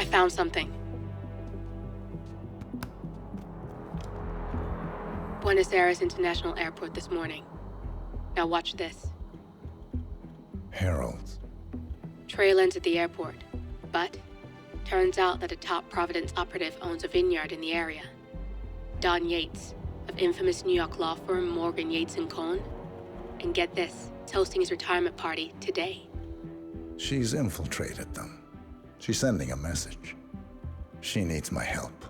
found something. Buenos Aires International Airport this morning. Now watch this. Heralds. Trail ends at the airport, but turns out that a top Providence operative owns a vineyard in the area. Don Yates, of infamous New York law firm Morgan, Yates & Cohn. And get this, is hosting his retirement party today. She's infiltrated them. She's sending a message. She needs my help.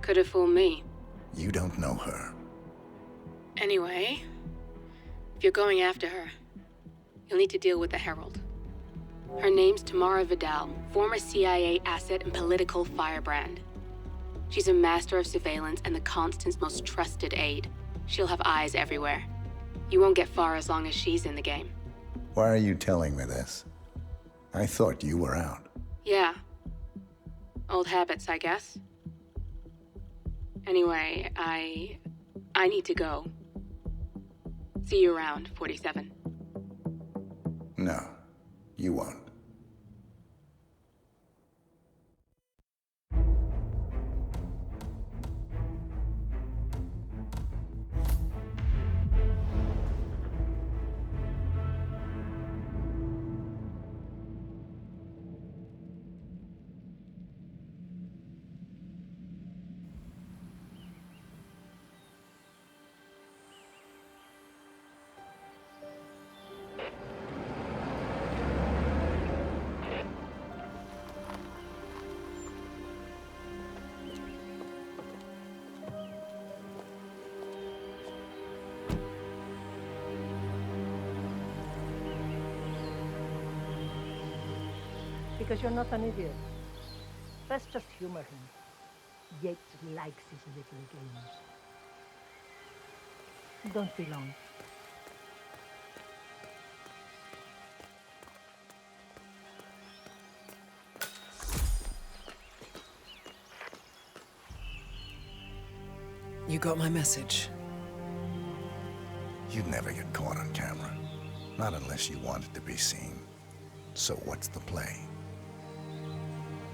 Could have fooled me. You don't know her. Anyway, if you're going after her, you'll need to deal with the Herald. Her name's Tamara Vidal, former CIA asset and political firebrand. She's a master of surveillance and the Constant's most trusted aide. She'll have eyes everywhere. You won't get far as long as she's in the game. Why are you telling me this? I thought you were out. Yeah. Old habits, I guess. Anyway, I need to go. See you around, 47. No, you won't. Because you're not an idiot. Let's just humor him. Yates likes his little games. Don't be long. You got my message. You'd never get caught on camera. Not unless you wanted to be seen. So what's the play?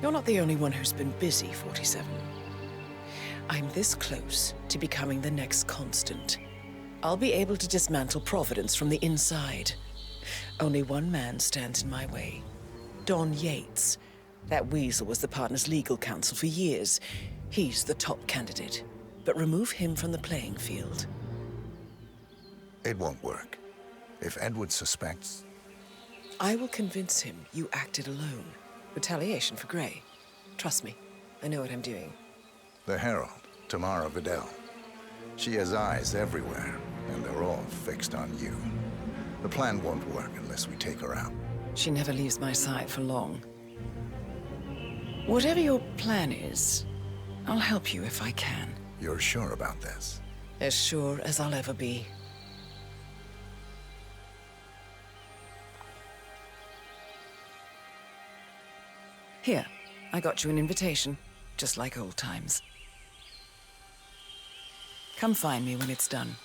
You're not the only one who's been busy, 47. I'm this close to becoming the next Constant. I'll be able to dismantle Providence from the inside. Only one man stands in my way. Don Yates. That weasel was the partner's legal counsel for years. He's the top candidate. But remove him from the playing field. It won't work. If Edward suspects... I will convince him you acted alone. Retaliation for Gray. Trust me, I know what I'm doing. The Herald, Tamara Vidal. She has eyes everywhere, and they're all fixed on you. The plan won't work unless we take her out. She never leaves my side for long. Whatever your plan is, I'll help you if I can. You're sure about this? As sure as I'll ever be. Here, I got you an invitation, just like old times. Come find me when it's done.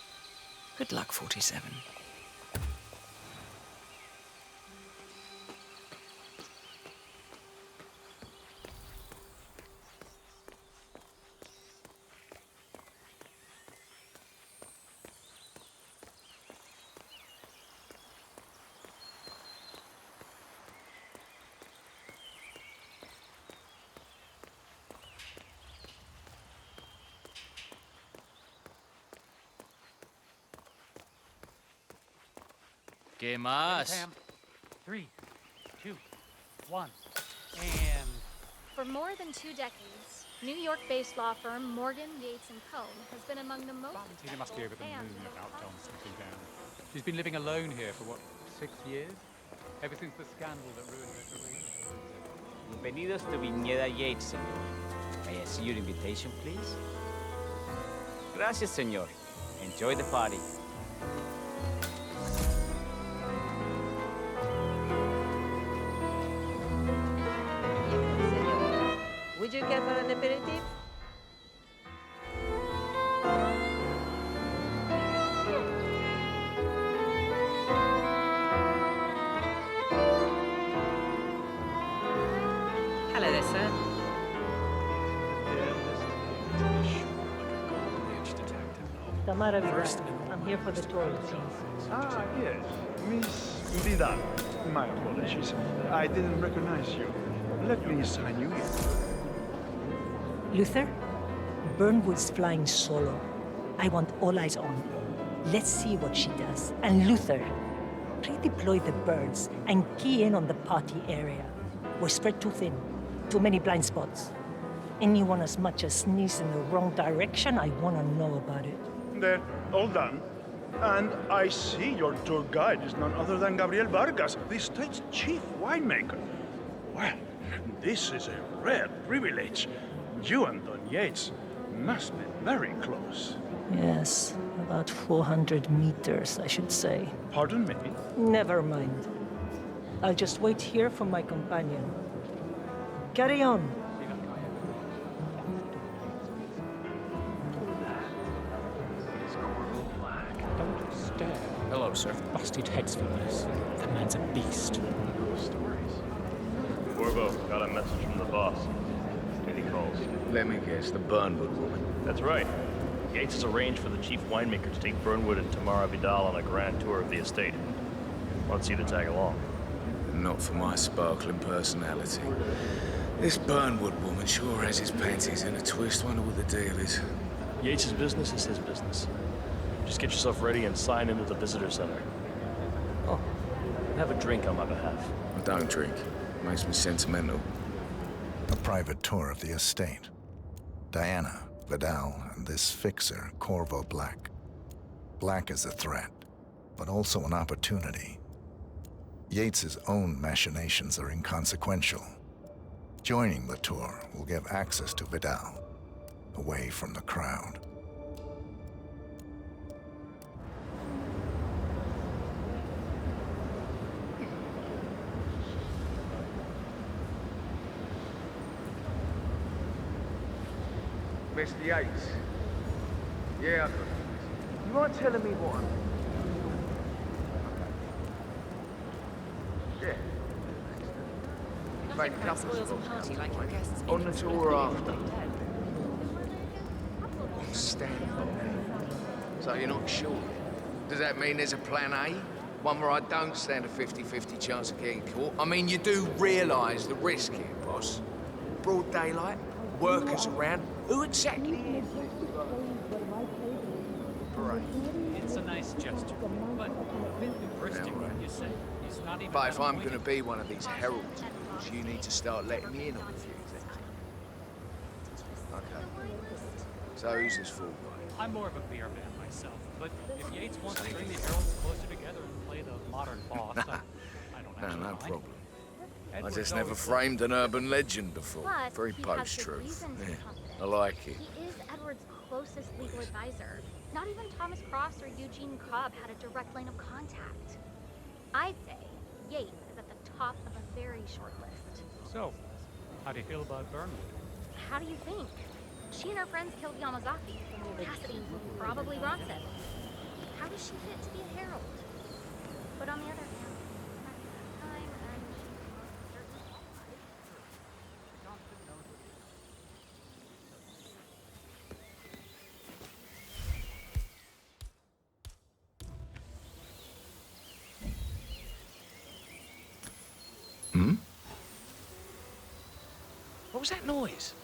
Good luck, 47. ¿Qué más? Pam. 3, 2, 1, and... For more than 2 decades, New York-based law firm Morgan, Yates & Cohn has been among the most Valentina must be over the and moon most about Dom powerful slipping down. She's been living alone here for, what, 6 years? Ever since the scandal that ruined her career. Bienvenidos to Viñeda Yates, señor. May I see your invitation, please? Gracias, señor. Enjoy the party. Would you care for an aperitif? Hello there, sir. Tamara Vidal. I'm here for the tour, please. Ah, yes. Miss Vidal. My apologies. I didn't recognize you. Let me sign you in. Luther, Burnwood's flying solo. I want all eyes on. Let's see what she does. And Luther, redeploy the birds and key in on the party area. We're spread too thin. Too many blind spots. Anyone as much as sneeze in the wrong direction, I want to know about it. Then, all done. And I see your tour guide is none other than Gabriel Vargas, the state's chief winemaker. Well, this is a rare privilege. You and Don Yates must be very close. Yes, about 400 meters, I should say. Pardon me? Never mind. I'll just wait here for my companion. Carry on. Hello, sir. Busted heads for this. That man's a beast. Corvo, got a message from the boss. Any calls? Let me guess, the Burnwood woman. That's right. Yates has arranged for the chief winemaker to take Burnwood and Tamara Vidal on a grand tour of the estate. Wants you to tag along. Not for my sparkling personality. This Burnwood woman sure has his panties in a twist. Wonder what the deal is. Yates' business is his business. Just get yourself ready and sign into the visitor center. Oh, have a drink on my behalf. I don't drink. Makes me sentimental. A private tour of the estate. Diana, Vidal, and this fixer, Corvo Black. Black is a threat, but also an opportunity. Yates's own machinations are inconsequential. Joining the tour will give access to Vidal, away from the crowd. Mr. Yates. Yeah, I got it. You mind telling me what I'm... Yeah. Make a couple of party like your guests. on the tour after. I'm standing by. So you're not sure? Does that mean there's a plan A? One where I don't stand a 50-50 chance of getting caught? I mean, you do realise the risk here, boss. Broad daylight, workers around. Who exactly is this? Right. It's a nice gesture, but a bit hubristic, wouldn't you say? It's not even. But if I'm going to be one of these herald tours, you need to start letting me in on a few things. Okay. So who's this fool guy? I'm more of a beer man myself, but if Yates wants to bring the heralds closer together and play the modern boss, I don't actually No mind. problem. I Edward's just never always framed an urban legend before. But Very he has good post-truth. reason to be Yeah, confident. I like it. He is Edward's closest legal advisor. Not even Thomas Cross or Eugene Cobb had a direct line of contact. I'd say Yates is at the top of a very short list. So, how do you feel about Burnwood? How do you think? She and her friends killed Yamazaki. Cassidy probably Bronson. How does she fit to be a herald? But on the other hand, time and she certainly qualified. Hmm? What was that noise?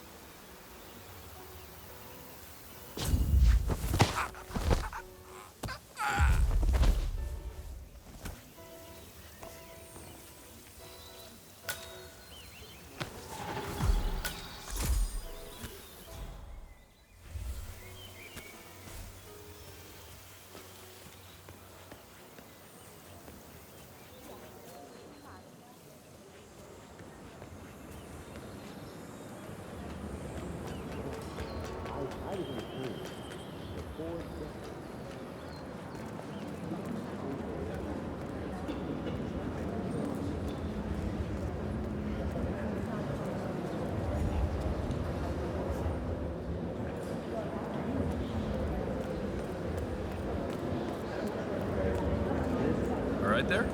Right there?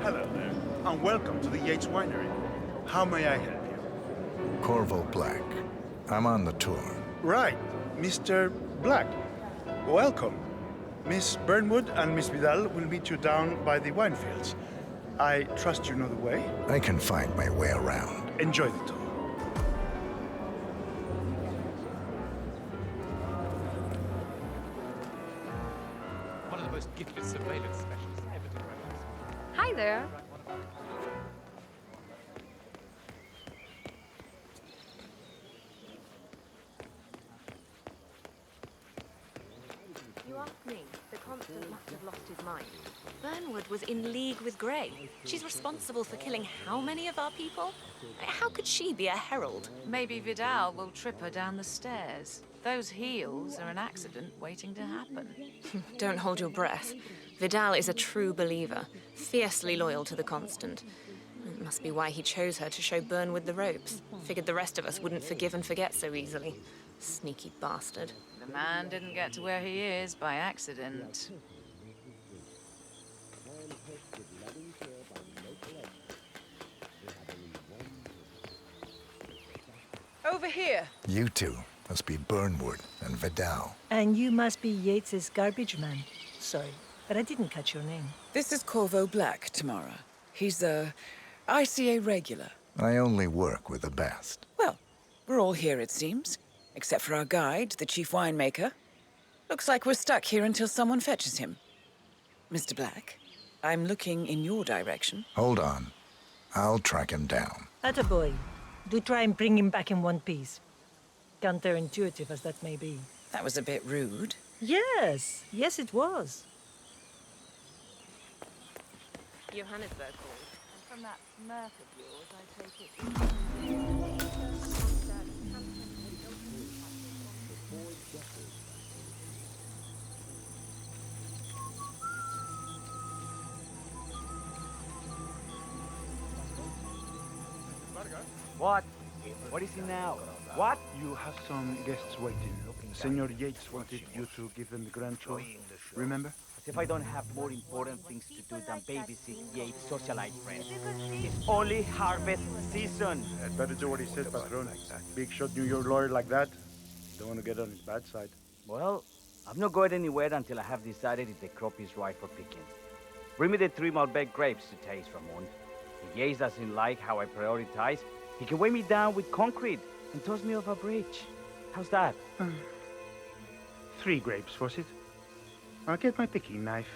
Hello there, and welcome to the Yates Winery. How may I help you? Corvo Black. I'm on the tour. Right, Mr. Black. Welcome. Miss Burnwood and Miss Vidal will meet you down by the wine fields. I trust you know the way. I can find my way around. Enjoy the tour. One of the most gifted surveillance specialists ever to graduate. Hi there. You ask me, the Constant must have lost his mind. Burnwood was in league with Grey. She's responsible for killing how many of our people? How could she be a herald? Maybe Vidal will trip her down the stairs. Those heels are an accident waiting to happen. Don't hold your breath. Vidal is a true believer, fiercely loyal to the Constant. It must be why he chose her to show Burnwood the ropes. Figured the rest of us wouldn't forgive and forget so easily. Sneaky bastard. The man didn't get to where he is by accident. Over here. You two must be Burnwood and Vidal. And you must be Yates's garbage man. Sorry, but I didn't catch your name. This is Corvo Black, Tamara. He's a ICA regular. I only work with the best. Well, we're all here, it seems. Except for our guide, the chief winemaker. Looks like we're stuck here until someone fetches him. Mr. Black, I'm looking in your direction. Hold on. I'll track him down. Attaboy. Do try and bring him back in one piece. Counterintuitive as that may be. That was a bit rude. Yes. Yes, it was. Johannesburg called. And from that smirk of yours, I take it... What? What is it now? What? You have some guests waiting. Senor Yates wanted you to give them the grand tour. Remember? As if I don't have more important things to do than babysit Yates' socialite friends. It's only harvest season. I'd better do what he says, Patron. Big shot New York lawyer like that. Don't want to get on his bad side. Well, I'm not going anywhere until I have decided if the crop is right for picking. Bring me the 3 Malbec grapes to taste, Ramon. If Yates doesn't like how I prioritize, he can weigh me down with concrete and toss me off a bridge. How's that? 3 grapes, was it? I'll get my picking knife.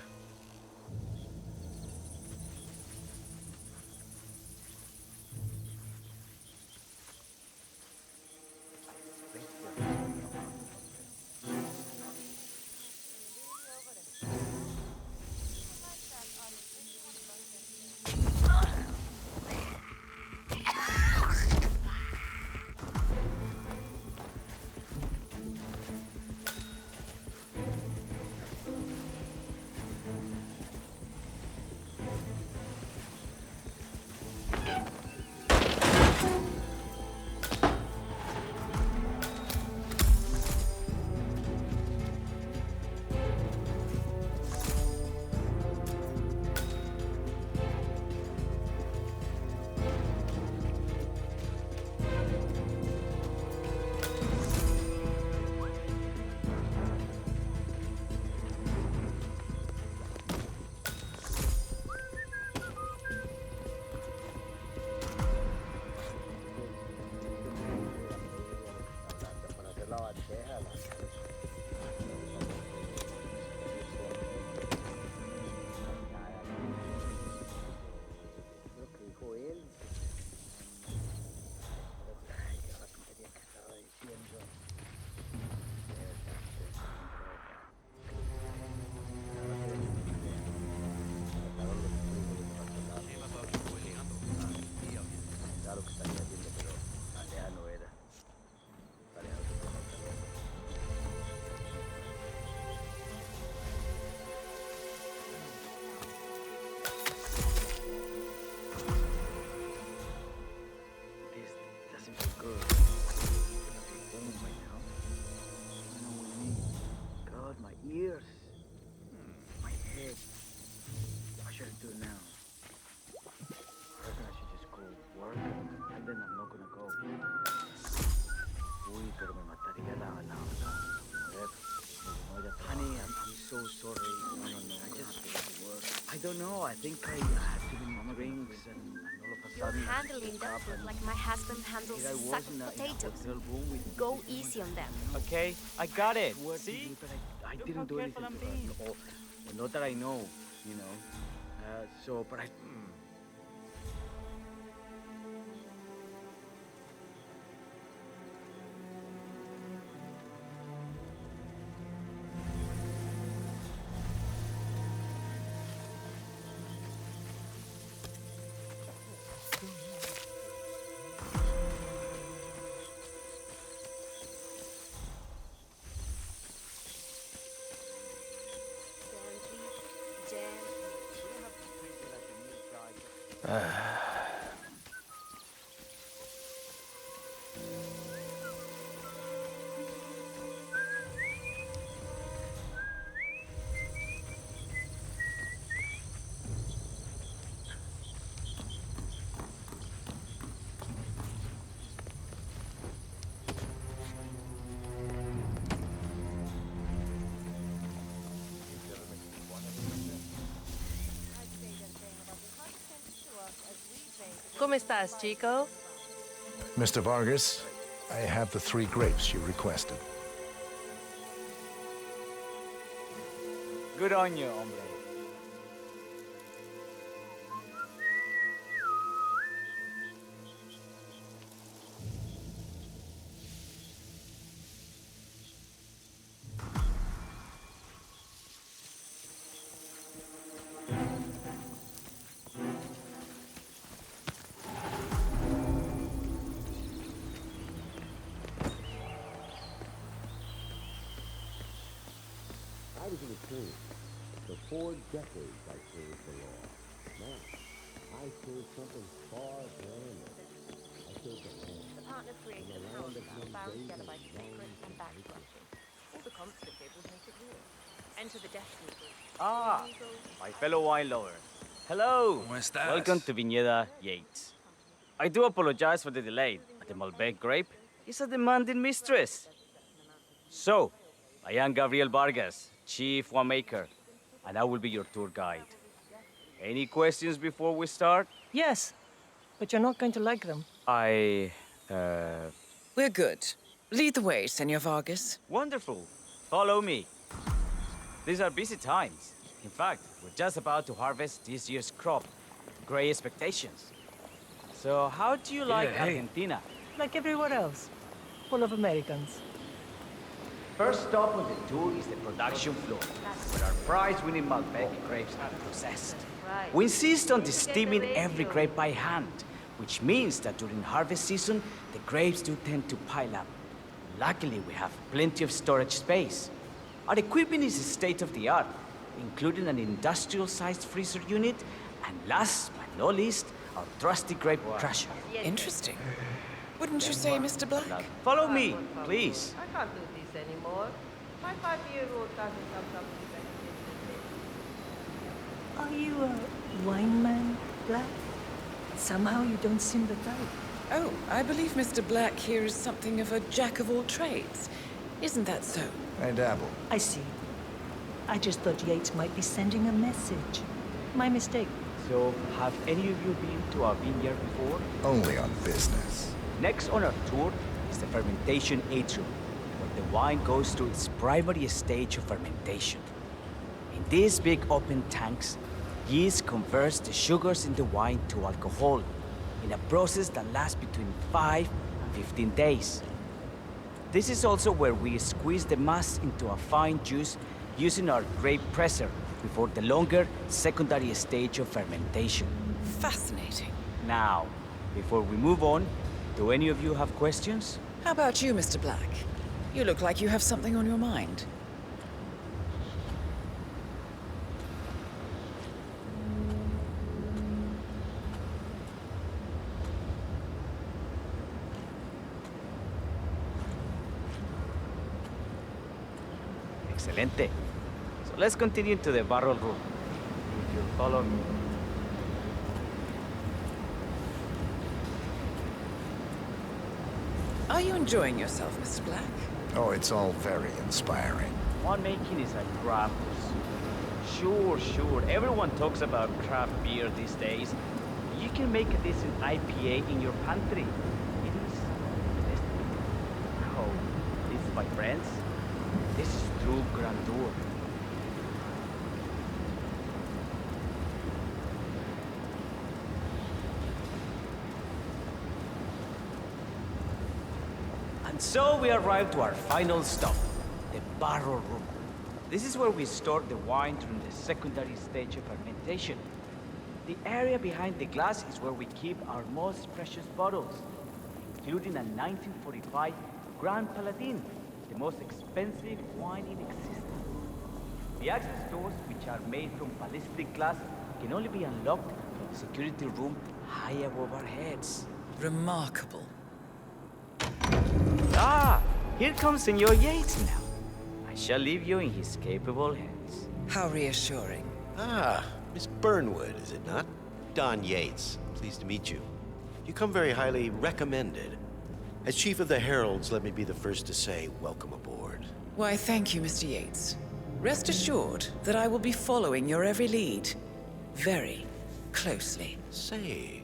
Then sorry. No. I don't know. I think I had too many drinks and all of a You're sudden... handling them like my husband handles Here I was sacked in a potatoes. hotel room with... Go easy on them. Okay, I got it. See? I Look didn't how do anything careful I'm to her. being. No, not that I know, you know. But I... ¿Cómo estás, chico? Mr. Vargas, I have the 3 grapes you requested. Good on you, hombre. I was in a team. For 4 decades I served the law. Now, I serve something far grander. I serve the land. The partner created a power graph bound together by secret and backtracking. All the constant cables make it real. Enter the destiny group. Ah, my fellow wine lover. Hello. Welcome to Viñeda Yates. I do apologize for the delay, but the Malbec grape is a demanding mistress. So, I am Gabriel Vargas, Chief Winemaker, and I will be your tour guide. Any questions before we start? Yes, but you're not going to like them. We're good. Lead the way, Senor Vargas. Wonderful. Follow me. These are busy times. In fact, we're just about to harvest this year's crop. Great expectations. So, how do you like Argentina? Like everywhere else. Full of Americans. First stop on the tour is the production floor, where our prize-winning Malbec grapes are processed. We insist on steaming every grape by hand, which means that during harvest season, the grapes do tend to pile up. Luckily, we have plenty of storage space. Our equipment is state-of-the-art, including an industrial-sized freezer unit, and last but not least, our trusty grape crusher. Interesting. Wouldn't you say, Mr. Black? Now, follow me, please. I can't do this anymore. My 5-year-old doesn't come to Are you a wine man, Black? Somehow you don't seem the type. Oh, I believe Mr. Black here is something of a jack of all trades. Isn't that so? I dabble. I see. I just thought Yates might be sending a message. My mistake. So, have any of you been to our vineyard before? Only on business. Next on our tour is the fermentation atrium, where the wine goes through its primary stage of fermentation. In these big open tanks, yeast converts the sugars in the wine to alcohol, in a process that lasts between 5 and 15 days. This is also where we squeeze the mass into a fine juice using our grape presser before the longer secondary stage of fermentation. Fascinating. Now, before we move on, do any of you have questions? How about you, Mr. Black? You look like you have something on your mind. Excelente. So let's continue to the barrel room. If you'll follow me. Are you enjoying yourself, Mr. Black? Oh, it's all very inspiring. Winemaking is a grand pursuit. Sure, sure. Everyone talks about craft beer these days. You can make a decent IPA in your pantry. It is destiny. Oh, this, my friends, this is true grandeur. And so we arrive to our final stop, the barrel room. This is where we store the wine during the secondary stage of fermentation. The area behind the glass is where we keep our most precious bottles, including a 1945 Grand Paladin, the most expensive wine in existence. The access doors, which are made from ballistic glass, can only be unlocked from the security room high above our heads. Remarkable. Ah, here comes Senor Yates now. I shall leave you in his capable hands. How reassuring. Ah, Miss Burnwood, is it not? Don Yates, pleased to meet you. You come very highly recommended. As Chief of the Heralds, let me be the first to say welcome aboard. Why, thank you, Mr. Yates. Rest assured that I will be following your every lead. Very closely. Say,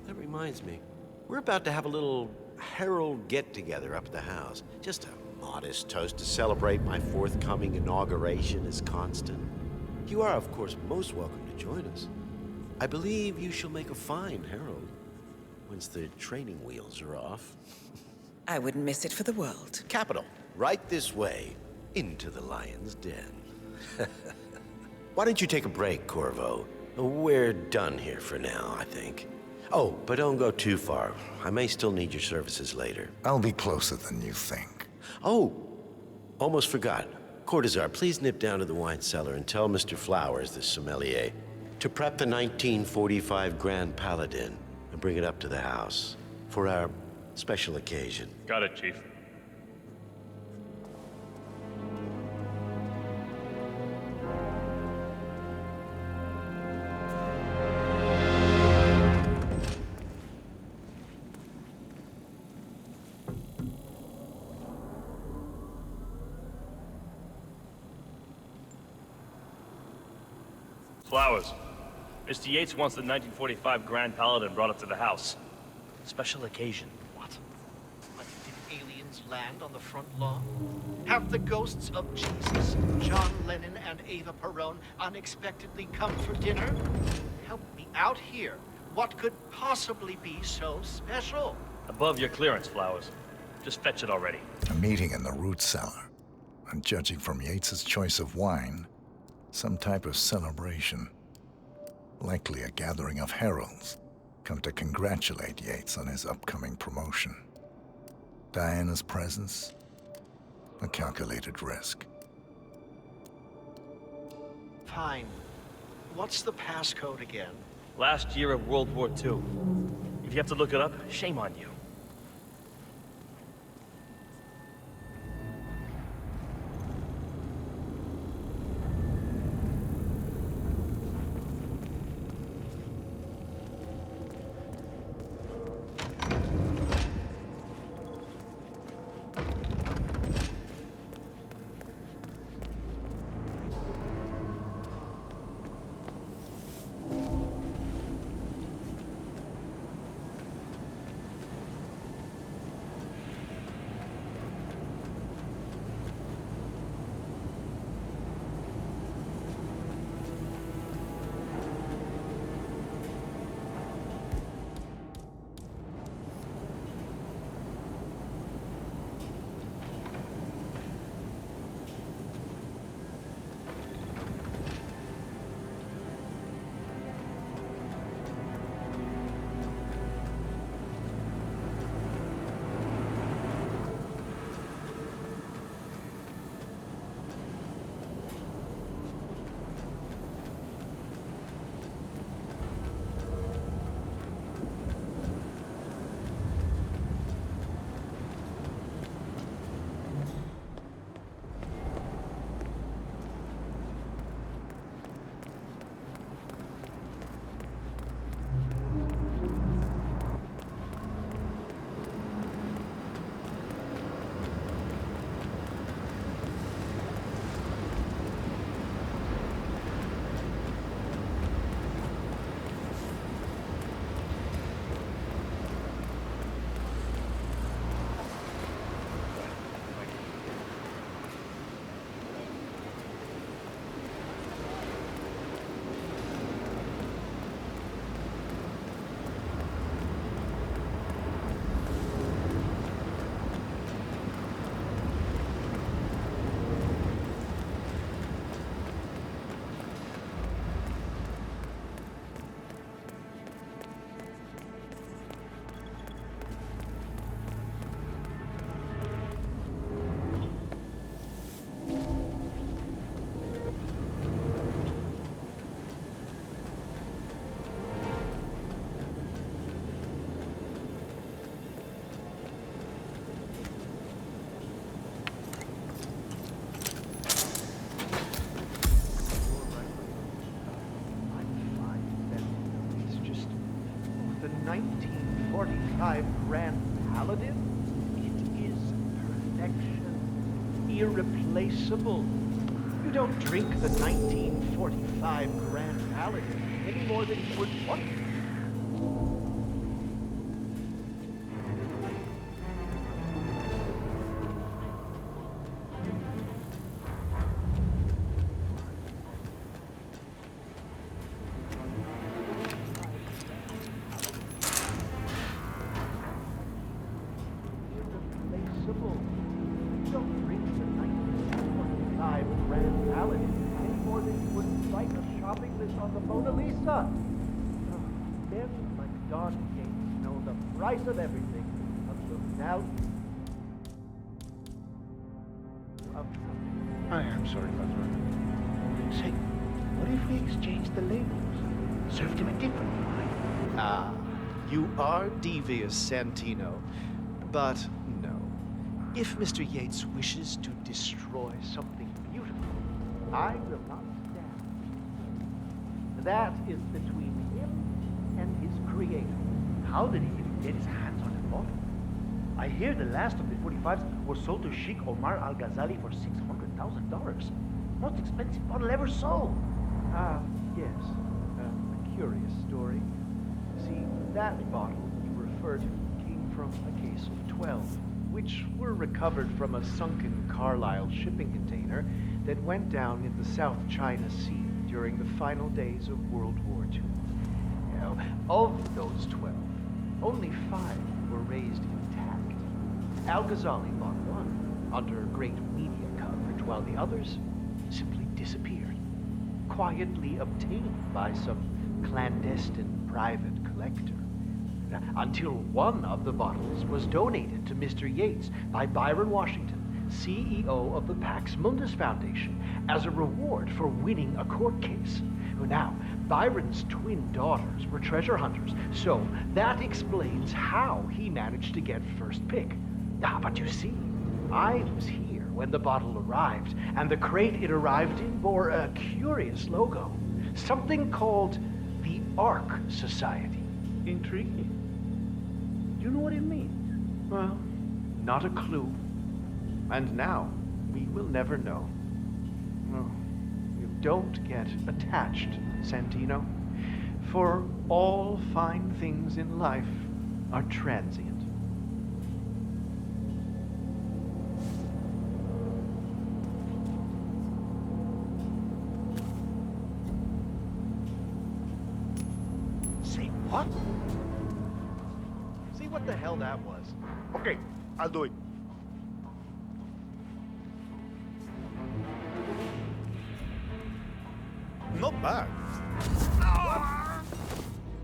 that reminds me. We're about to have a little Herald get-together up at the house. Just a modest toast to celebrate my forthcoming inauguration as Constant. You are, of course, most welcome to join us. I believe you shall make a fine Herald, once the training wheels are off. I wouldn't miss it for the world. Capital. Right this way, into the lion's den. Why don't you take a break, Corvo? We're done here for now, I think. Oh, but don't go too far. I may still need your services later. I'll be closer than you think. Oh, almost forgot. Cortazar, please nip down to the wine cellar and tell Mr. Flowers, the sommelier, to prep the 1945 Grand Paladin and bring it up to the house for our special occasion. Got it, Chief. Flowers. Mr. Yates wants the 1945 Grand Paladin brought up to the house. Special occasion. What? Like, did aliens land on the front lawn? Have the ghosts of Jesus, John Lennon, and Eva Perón unexpectedly come for dinner? Help me out here. What could possibly be so special? Above your clearance, Flowers. Just fetch it already. A meeting in the root cellar. And judging from Yates's choice of wine, some type of celebration. Likely a gathering of heralds, come to congratulate Yates on his upcoming promotion. Diana's presence, a calculated risk. Fine. What's the passcode again? Last year of World War II. If you have to look it up, shame on you. 1945 Grand Paladin? It is perfection. Irreplaceable. You don't drink the 1945 Grand Paladin any more than you would what? Of everything until now. I am sorry, Patron. Say, what if we exchange the labels? Served him a different wine. Ah, you are devious, Santino. But no. If Mr. Yates wishes to destroy something beautiful, I will not stand. That is between him and his creator. How did he even get his hands on the bottle? I hear the last of the 45s was sold to Sheikh Omar Al-Ghazali for $600,000. Most expensive bottle ever sold. Ah, yes. A curious story. See, that bottle you refer to came from a case of 12, which were recovered from a sunken Carlisle shipping container that went down in the South China Sea during the final days of World War II. Now, of those 12, only 5 were raised intact. Al-Ghazali bought one under great media coverage, while the others simply disappeared, quietly obtained by some clandestine private collector. Until one of the bottles was donated to Mr. Yates by Byron Washington, CEO of the Pax Mundus Foundation, as a reward for winning a court case. Now, Byron's twin daughters were treasure hunters, so that explains how he managed to get first pick. But you see, I was here when the bottle arrived, and the crate it arrived in bore a curious logo. Something called the Ark Society. Intriguing. Do you know what it means? Well, not a clue. And now, we will never know. No, you don't get attached, Santino. For all fine things in life are transient. Say what? See what the hell that was? Okay, I'll do it. Not bad.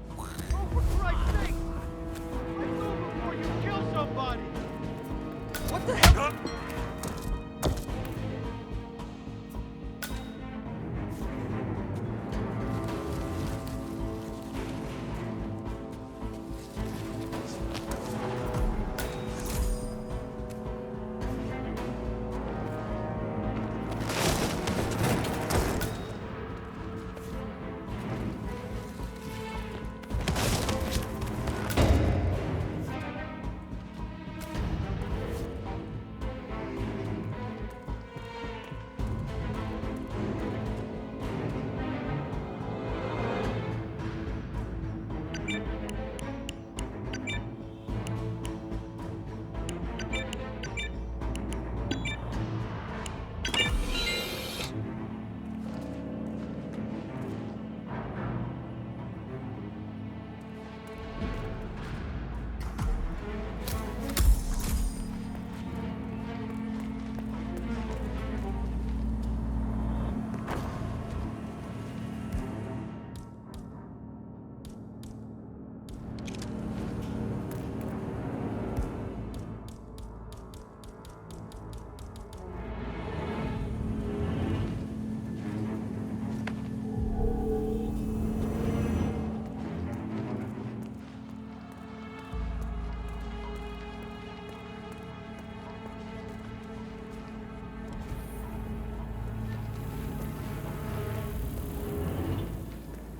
Oh, for Christ's sake! I go before you kill somebody! What the hell?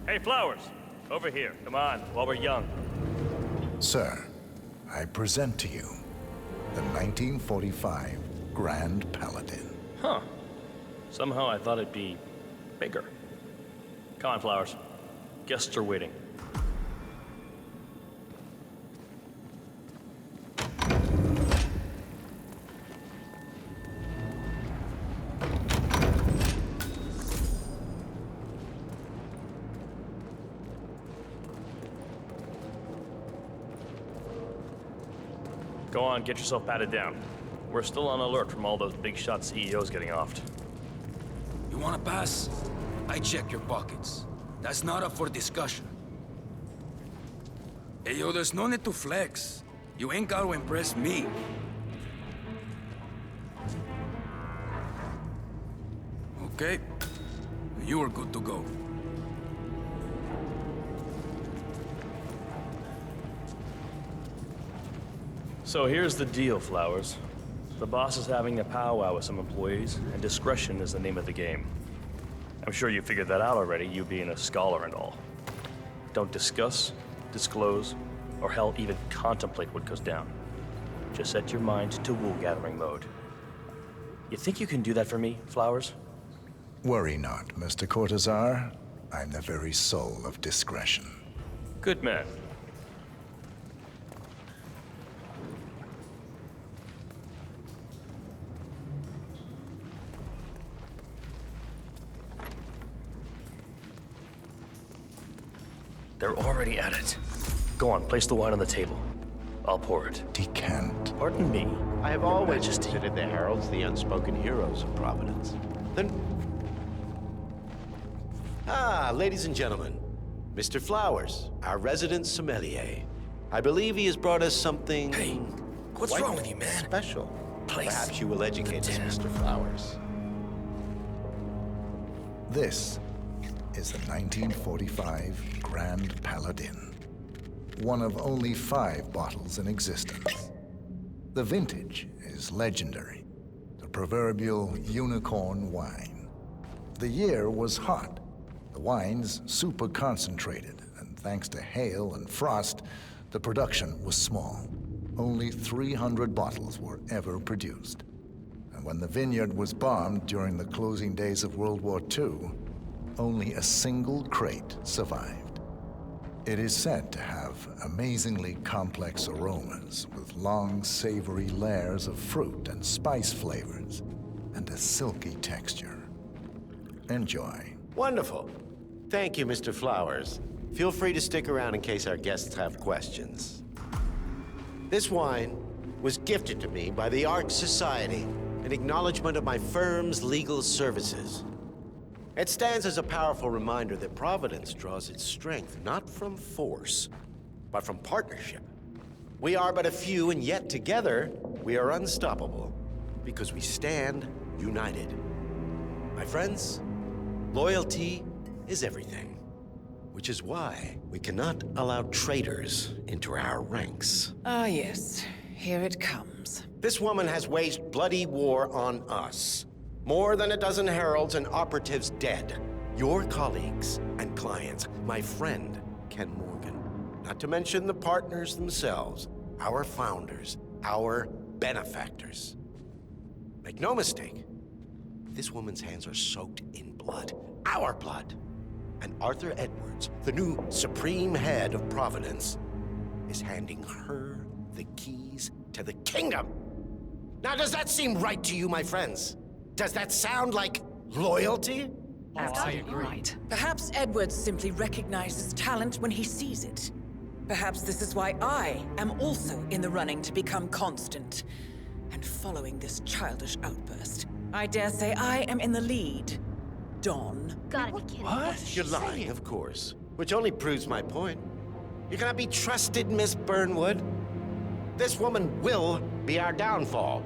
Hey, Flowers! Over here, come on, while we're young. Sir, I present to you the 1945 Grand Paladin. Huh. Somehow I thought it'd be bigger. Come on, Flowers. Guests are waiting. Go on, get yourself patted down. We're still on alert from all those big shot CEOs getting offed. You wanna pass? I check your pockets. That's not up for discussion. Hey, yo, there's no need to flex. You ain't gotta impress me. Okay. You are good to go. So here's the deal, Flowers. The boss is having a powwow with some employees, and discretion is the name of the game. I'm sure you figured that out already, you being a scholar and all. Don't discuss, disclose, or hell, even contemplate what goes down. Just set your mind to wool-gathering mode. You think you can do that for me, Flowers? Worry not, Mr. Cortazar. I'm the very soul of discretion. Good man. They're already at it. Go on, place the wine on the table. I'll pour it. Decant. Pardon me. I have always considered the heralds the unspoken heroes of Providence. Then... Ah, ladies and gentlemen. Mr. Flowers, our resident sommelier. I believe he has brought us something... Hey, what's quite wrong with you, man? Special. Place. Perhaps you will educate us, Mr. Flowers. This is the 1945 Grand Paladin. One of only 5 bottles in existence. The vintage is legendary, the proverbial unicorn wine. The year was hot, the wine's super concentrated, and thanks to hail and frost, the production was small. Only 300 bottles were ever produced. And when the vineyard was bombed during the closing days of World War II, only a single crate survived. It is said to have amazingly complex aromas with long, savory layers of fruit and spice flavors, and a silky texture. Enjoy. Wonderful. Thank you, Mr. Flowers. Feel free to stick around in case our guests have questions. This wine was gifted to me by the Ark Society in acknowledgement of my firm's legal services. It stands as a powerful reminder that Providence draws its strength not from force, but from partnership. We are but a few, and yet together we are unstoppable because we stand united. My friends, loyalty is everything, which is why we cannot allow traitors into our ranks. Ah, yes. Here it comes. This woman has waged bloody war on us. More than a dozen heralds and operatives dead. Your colleagues and clients, my friend, Ken Morgan. Not to mention the partners themselves, our founders, our benefactors. Make no mistake, this woman's hands are soaked in blood, our blood. And Arthur Edwards, the new supreme head of Providence, is handing her the keys to the kingdom. Now, does that seem right to you, my friends? Does that sound like loyalty? Absolutely right. Perhaps Edwards simply recognizes talent when he sees it. Perhaps this is why I am also in the running to become constant. And following this childish outburst, I dare say I am in the lead. Dawn. Gotta be kidding. What? You're lying, of course. Which only proves my point. You cannot be trusted, Miss Burnwood. This woman will be our downfall.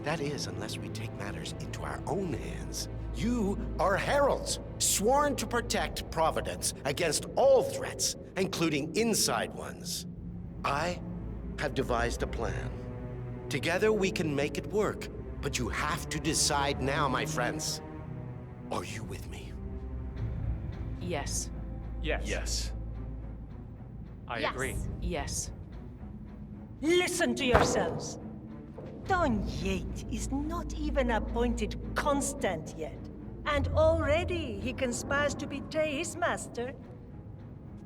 That is, unless we take matters into our own hands. You are heralds, sworn to protect Providence against all threats, including inside ones. I have devised a plan. Together we can make it work, but you have to decide now, my friends. Are you with me? Yes. Yes. Yes. I Yes. agree. Yes. Listen to yourselves. Don Yates is not even appointed constant yet. And already he conspires to betray his master.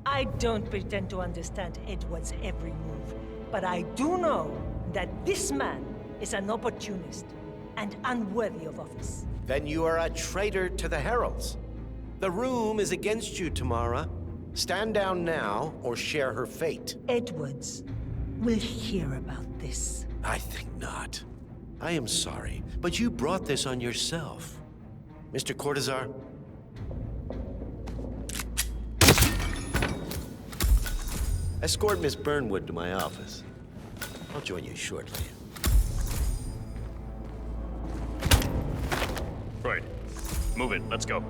I don't pretend to understand Edward's every move, but I do know that this man is an opportunist and unworthy of office. Then you are a traitor to the Heralds. The room is against you, Tamara. Stand down now or share her fate. Edwards will hear about this. I think not. I am sorry, but you brought this on yourself. Mr. Cortazar? Escort Miss Burnwood to my office. I'll join you shortly. Right. Move it. Let's go.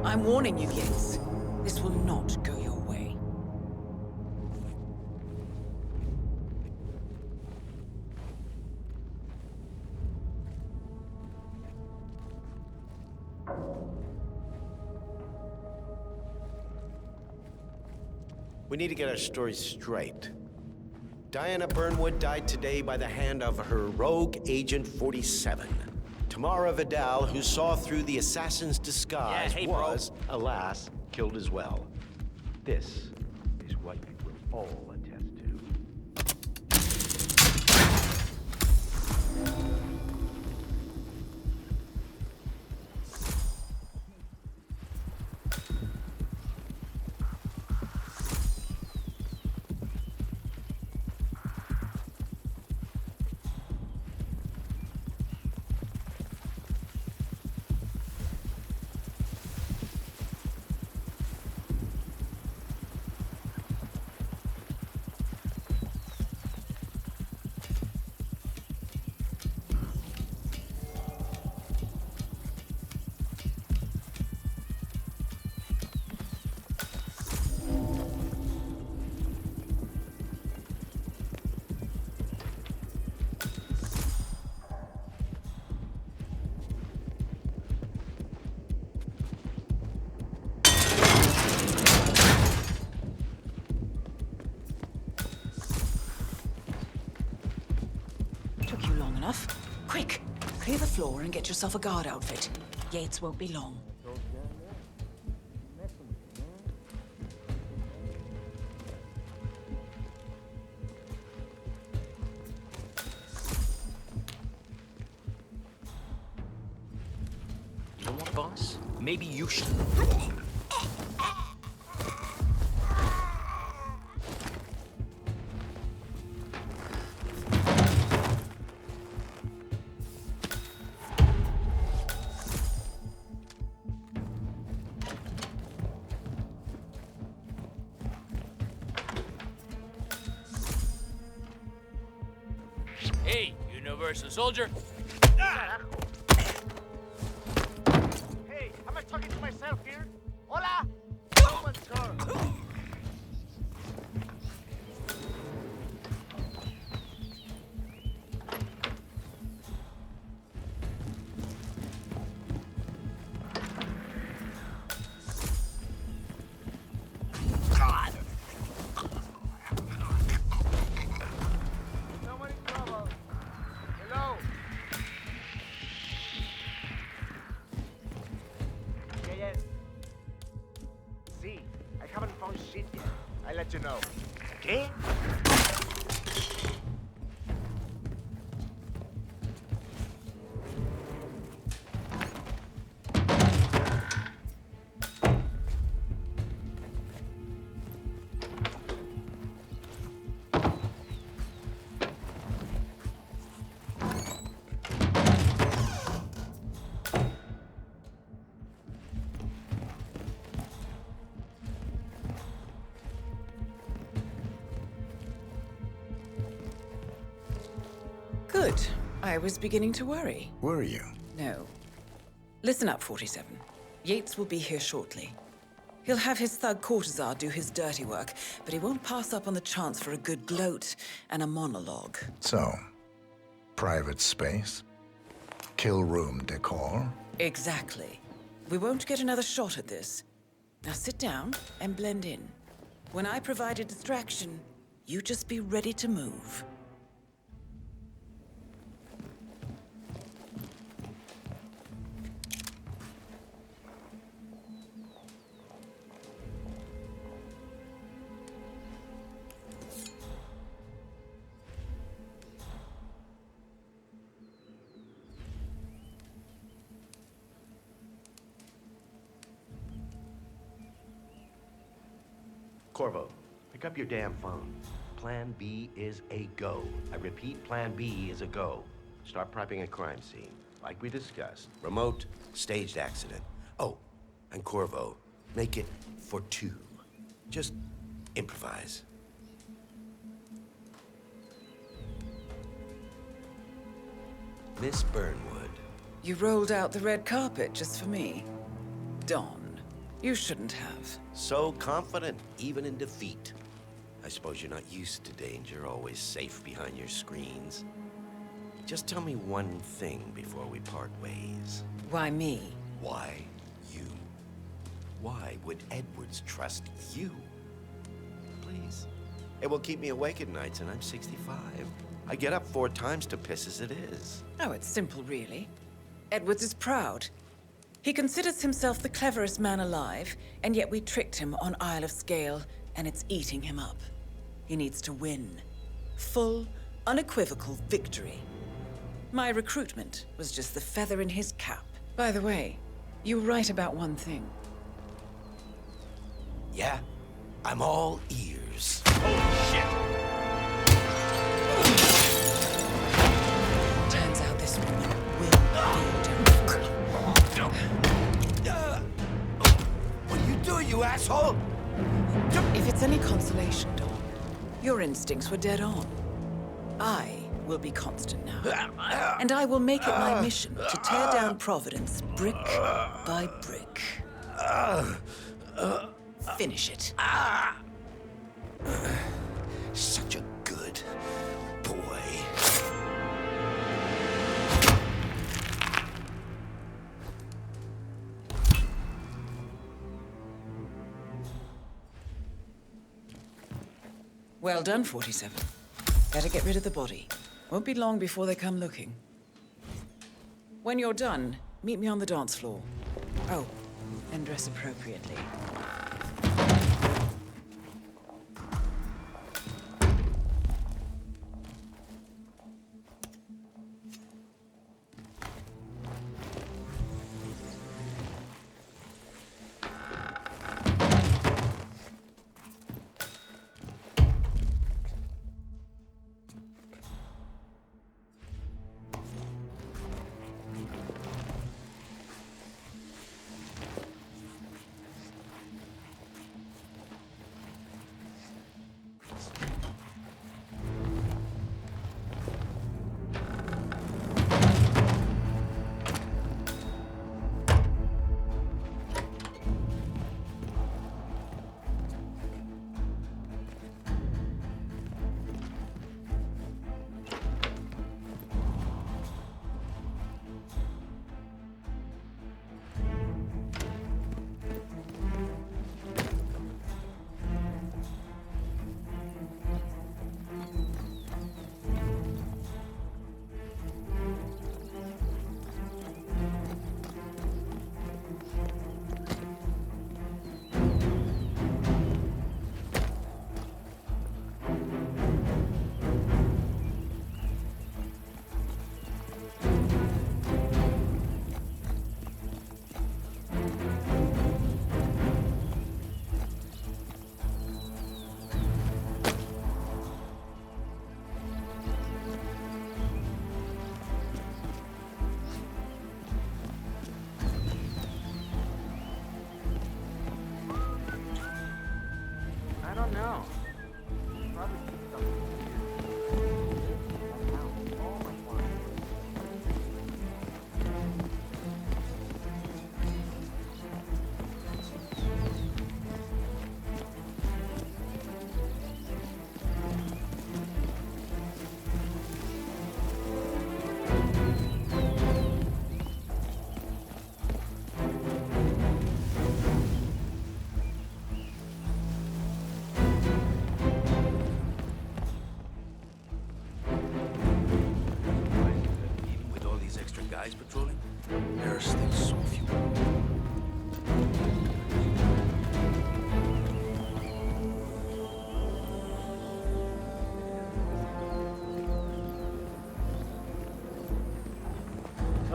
I'm warning you, Yates. This will not go your way. We need to get our story straight. Diana Burnwood died today by the hand of her rogue Agent 47. Tamara Vidal, who saw through the assassin's disguise, was, alas, killed as well. This is what you will all attest to. Took you long enough. Quick, clear the floor and get yourself a guard outfit. Yates won't be long. You know what, boss? Maybe you should... Hey, Universal Soldier. Hey, am I talking to myself here? Hola! Oh, my God. Someone in trouble. Hello? Yeah. See, I haven't found shit yet. I'll let you know. Okay? Good. I was beginning to worry. Were you? No. Listen up, 47. Yates will be here shortly. He'll have his thug Cortazar do his dirty work, but he won't pass up on the chance for a good gloat and a monologue. So, private space? Kill room decor? Exactly. We won't get another shot at this. Now sit down and blend in. When I provide a distraction, you just be ready to move. Corvo, pick up your damn phone. Plan B is a go. I repeat, Plan B is a go. Start prepping a crime scene, like we discussed. Remote, staged accident. Oh, and Corvo, make it for 2. Just improvise. Miss Burnwood. You rolled out the red carpet just for me. Don, you shouldn't have. So confident, even in defeat. I suppose you're not used to danger, always safe behind your screens. Just tell me one thing before we part ways. Why me? Why you? Why would Edwards trust you? Please. It will keep me awake at nights, and I'm 65. I get up 4 times to piss as it is. Oh, it's simple, really. Edwards is proud. He considers himself the cleverest man alive, and yet we tricked him on Isle of Scale, and it's eating him up. He needs to win. Full, unequivocal victory. My recruitment was just the feather in his cap. By the way, you were right about one thing. Yeah? I'm all ears. Oh, shit! Turns out this woman will What are you doing, you asshole? If it's any consolation, Don, your instincts were dead on. I will be constant now. And I will make it my mission to tear down Providence brick by brick. Finish it. Such a good boy. Well done, 47. Better get rid of the body. Won't be long before they come looking. When you're done, meet me on the dance floor. Oh, and dress appropriately.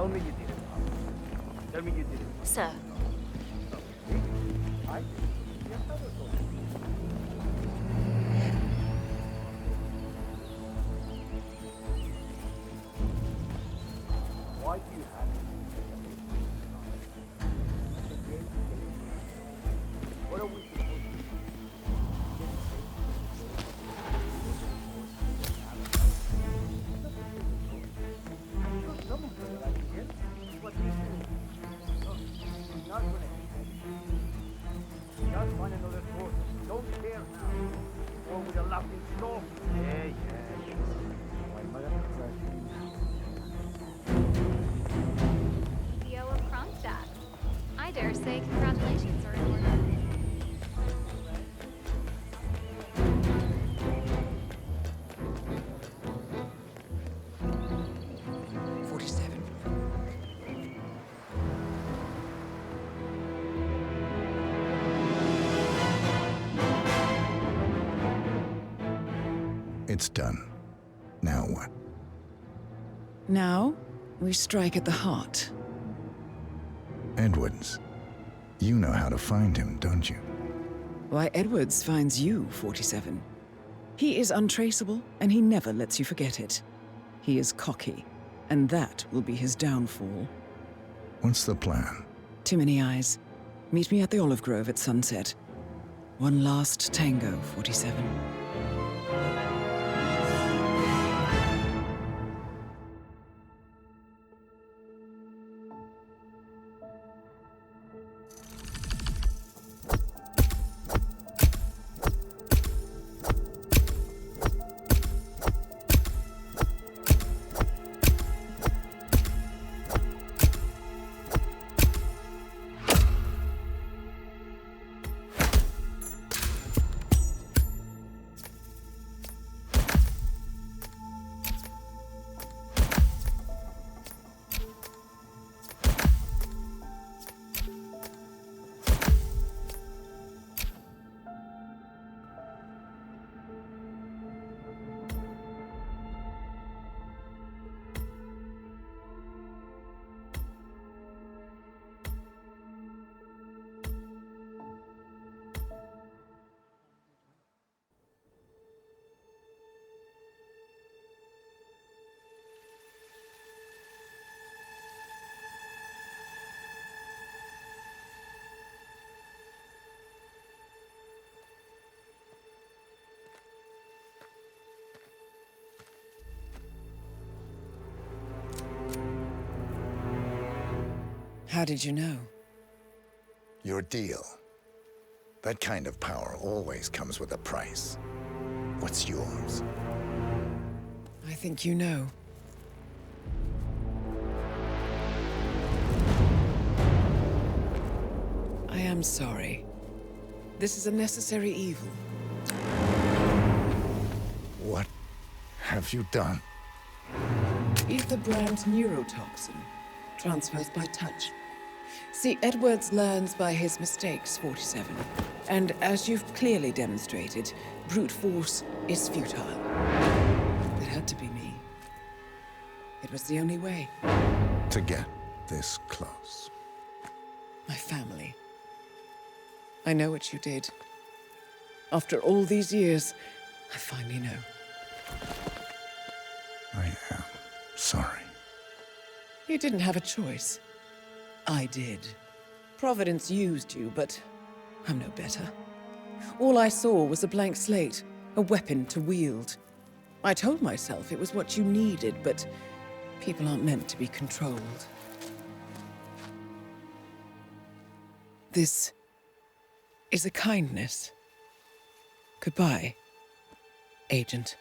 Tell me you did it, Pop. Tell me you did it. Sir. I did. Yes, I was going. Why do you have it? What are we supposed to do? Not gonna just find another source. Don't care now. Or with a lot in store. Yeah, sure. Why am I CEO of Kronstadt. I dare say congratulations are in order. It's done. Now what? Now, we strike at the heart. Edwards. You know how to find him, don't you? Why, Edwards finds you, 47. He is untraceable, and he never lets you forget it. He is cocky, and that will be his downfall. What's the plan? Too many eyes. Meet me at the Olive Grove at sunset. One last tango, 47. How did you know? Your deal. That kind of power always comes with a price. What's yours? I think you know. I am sorry. This is a necessary evil. What have you done? Ether brand neurotoxin transfers by touch. See, Edwards learns by his mistakes, 47. And as you've clearly demonstrated, brute force is futile. It had to be me. It was the only way. To get this close. My family. I know what you did. After all these years, I finally know. I am sorry. You didn't have a choice. I did. Providence used you, but I'm no better. All I saw was a blank slate, a weapon to wield. I told myself it was what you needed, but people aren't meant to be controlled. This is a kindness. Goodbye, Agent.